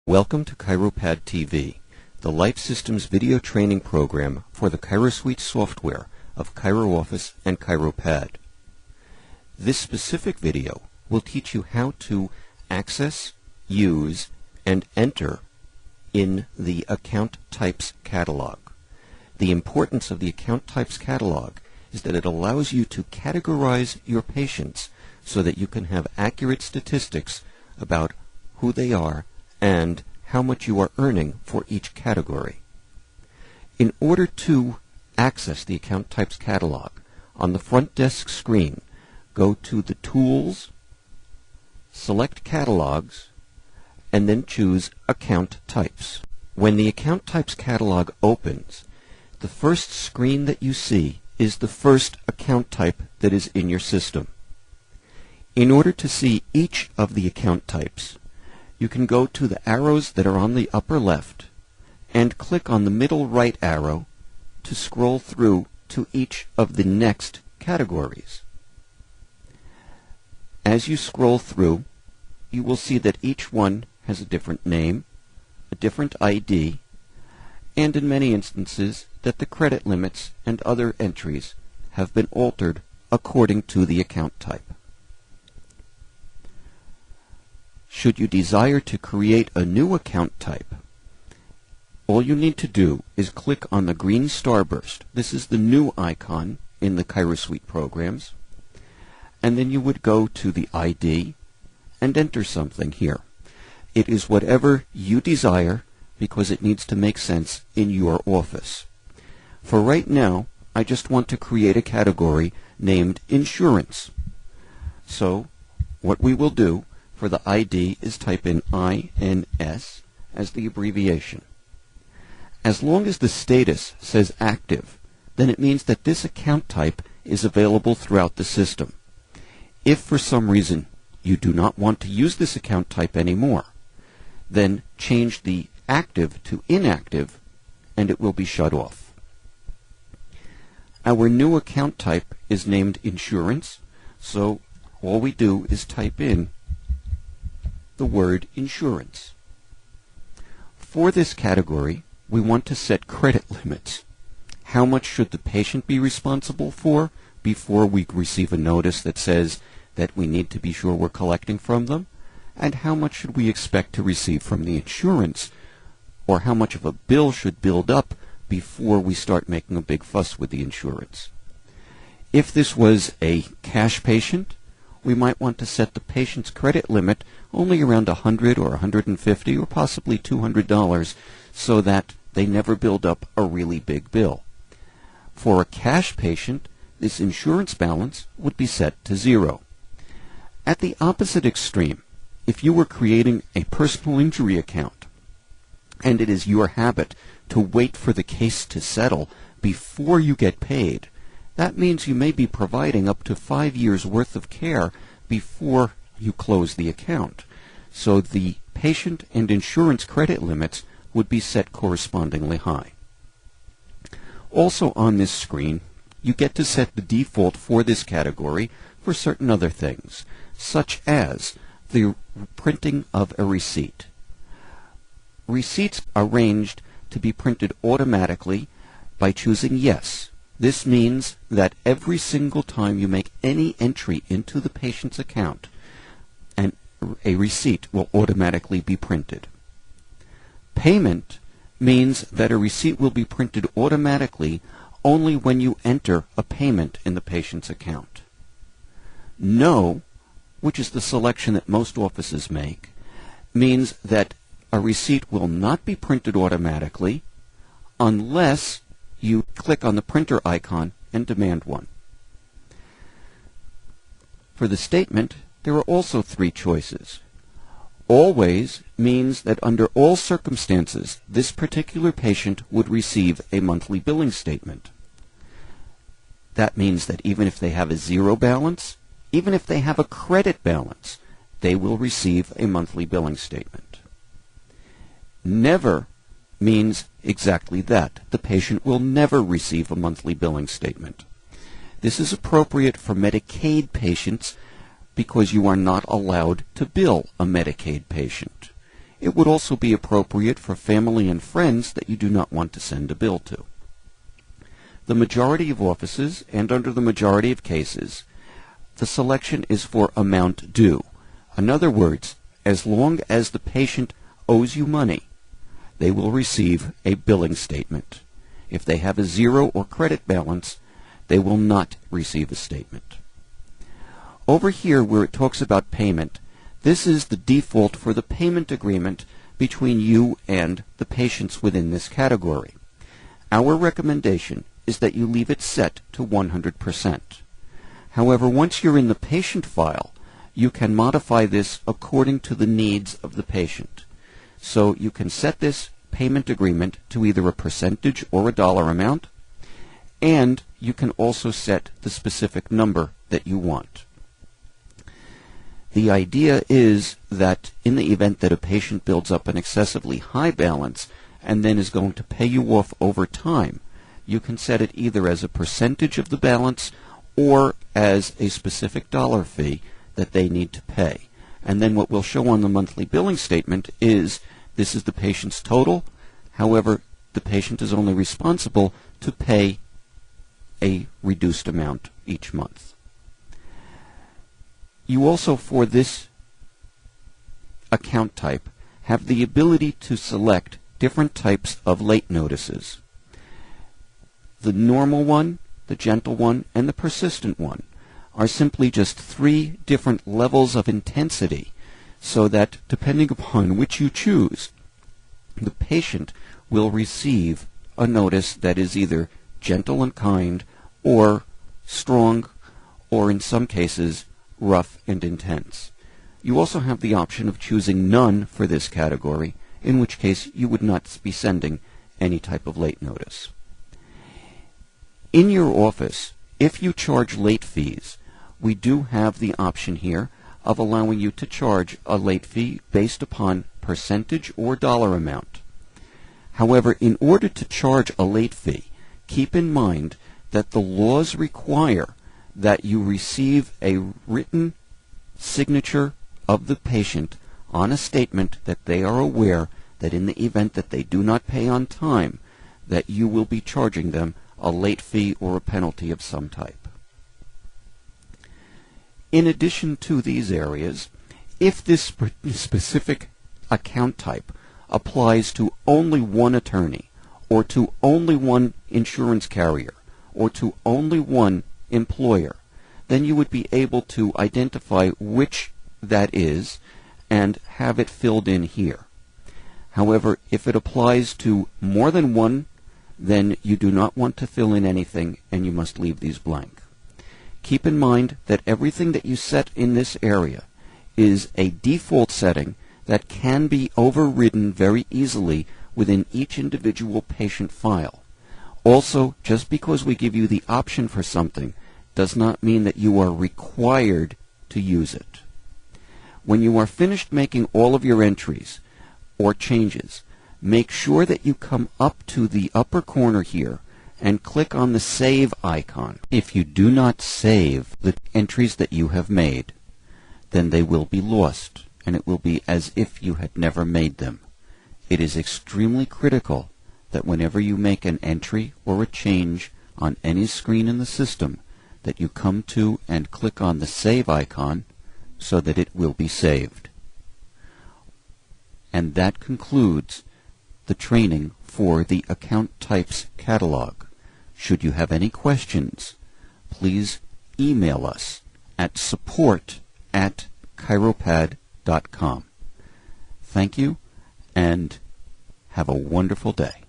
Welcome to ChiroPad TV, the Life Systems video training program for the ChiroSuite software of ChiroOffice and ChiroPad. This specific video will teach you how to access, use, and enter in the Account Types catalog. The importance of the Account Types catalog is that it allows you to categorize your patients so that you can have accurate statistics about who they are and how much you are earning for each category. In order to access the Account Types catalog, on the front desk screen, go to the Tools, select Catalogs, and then choose Account Types. When the Account Types catalog opens, the first screen that you see is the first account type that is in your system. In order to see each of the account types, you can go to the arrows that are on the upper left and click on the middle right arrow to scroll through to each of the next categories. As you scroll through, you will see that each one has a different name, a different ID, and in many instances that the credit limits and other entries have been altered according to the account type. Should you desire to create a new account type, all you need to do is click on the green starburst. This is the new icon in the ChiroSuite programs. And then you would go to the ID and enter something here. It is whatever you desire because it needs to make sense in your office. For right now, I just want to create a category named Insurance. So what we will do for the ID is type in INS as the abbreviation. As long as the status says active, then it means that this account type is available throughout the system. If for some reason you do not want to use this account type anymore, then change the active to inactive and it will be shut off. Our new account type is named Insurance, so all we do is type in the word insurance. For this category, we want to set credit limits. How much should the patient be responsible for before we receive a notice that says that we need to be sure we're collecting from them? And how much should we expect to receive from the insurance? Or how much of a bill should build up before we start making a big fuss with the insurance? If this was a cash patient, we might want to set the patient's credit limit only around $100 or $150 or possibly $200 so that they never build up a really big bill. For a cash patient, this insurance balance would be set to 0. At the opposite extreme, if you were creating a personal injury account and it is your habit to wait for the case to settle before you get paid, that means you may be providing up to 5 years' worth of care before you close the account. So the patient and insurance credit limits would be set correspondingly high. Also on this screen, you get to set the default for this category for certain other things, such as the printing of a receipt. Receipts are arranged to be printed automatically by choosing Yes. This means that every single time you make any entry into the patient's account, a receipt will automatically be printed. Payment means that a receipt will be printed automatically only when you enter a payment in the patient's account. No, which is the selection that most offices make, means that a receipt will not be printed automatically unless you click on the printer icon and demand one. For the statement, there are also 3 choices. Always means that under all circumstances, this particular patient would receive a monthly billing statement. That means that even if they have a 0 balance, even if they have a credit balance, they will receive a monthly billing statement. Never means exactly that. The patient will never receive a monthly billing statement. This is appropriate for Medicaid patients because you are not allowed to bill a Medicaid patient. It would also be appropriate for family and friends that you do not want to send a bill to. The majority of offices, and under the majority of cases, the selection is for amount due. In other words, as long as the patient owes you money, they will receive a billing statement. If they have a zero or credit balance, they will not receive a statement. Over here where it talks about payment, this is the default for the payment agreement between you and the patients within this category. Our recommendation is that you leave it set to 100%. However, once you're in the patient file, you can modify this according to the needs of the patient. So you can set this payment agreement to either a percentage or a dollar amount, and you can also set the specific number that you want. The idea is that in the event that a patient builds up an excessively high balance and then is going to pay you off over time, you can set it either as a percentage of the balance or as a specific dollar fee that they need to pay. And then what we'll show on the monthly billing statement is this is the patient's total. However, the patient is only responsible to pay a reduced amount each month. You also, for this account type, have the ability to select different types of late notices. The normal one, the gentle one, and the persistent one are simply just 3 different levels of intensity, so that depending upon which you choose, the patient will receive a notice that is either gentle and kind, or strong, or in some cases, rough and intense. You also have the option of choosing none for this category, in which case you would not be sending any type of late notice. In your office, if you charge late fees, we do have the option here of allowing you to charge a late fee based upon percentage or dollar amount. However, in order to charge a late fee, keep in mind that the laws require that you receive a written signature of the patient on a statement that they are aware that in the event that they do not pay on time, that you will be charging them a late fee or a penalty of some type. In addition to these areas, if this specific account type applies to only one attorney, or to only one insurance carrier, or to only one employer, then you would be able to identify which that is and have it filled in here. However, if it applies to more than one, then you do not want to fill in anything and you must leave these blank. Keep in mind that everything that you set in this area is a default setting that can be overridden very easily within each individual patient file. Also, just because we give you the option for something does not mean that you are required to use it. When you are finished making all of your entries or changes, make sure that you come up to the upper corner here and click on the Save icon. If you do not save the entries that you have made, then they will be lost, and it will be as if you had never made them. It is extremely critical that whenever you make an entry or a change on any screen in the system, that you come to and click on the Save icon so that it will be saved. And that concludes the training for the Account Types Catalog. Should you have any questions, please email us at support@chiropad.com. Thank you, and have a wonderful day.